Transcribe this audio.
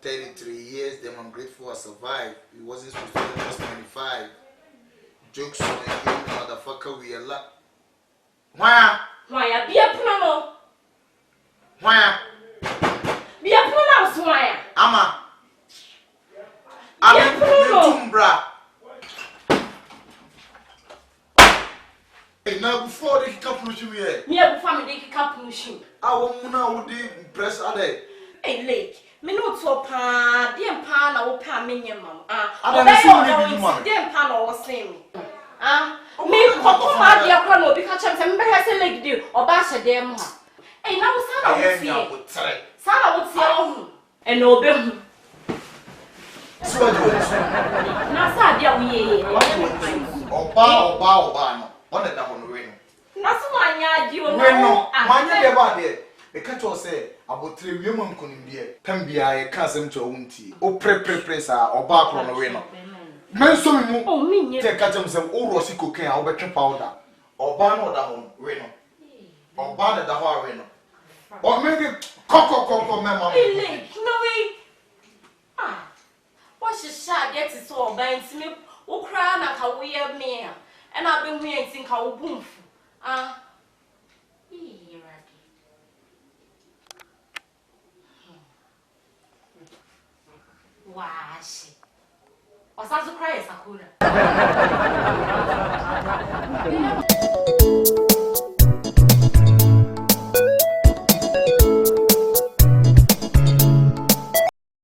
33 years, them I'm grateful I survived. It wasn't supposed to be just 25. Jokes on the game, motherfucker, we a lot. Why? Be a prono. Why? Be a pronounce why? Ama. I'm a bra. Now before they kick up pushing me, me a family kick up pushing. I won't know who impress other. Hey, Lake, me no to pa, dear pan or pa minimum. I don't know, dear pan or same. Me papa, my dear Colonel, because I'm better leg do or bash a damn. Hey, now Sarah would say, Sarah would say, and obey him. So I do it. Now, sir, dear, we or bow. On the double ring. That's why you know. Mind you, about it. The catcher say about 3 women couldn't be a Pembia, a cousin to a wounty, or press or bark on the winner. Men so me take catch himself or Rossi cocaine or better powder, or ban or down winner, or ban at the horror winner, or maybe cocoa mamma. No way. What's your shot gets it so banks me, who cry like how we have me. And I've been waiting think how boom. Wash. Or sounds to cry, Sakura.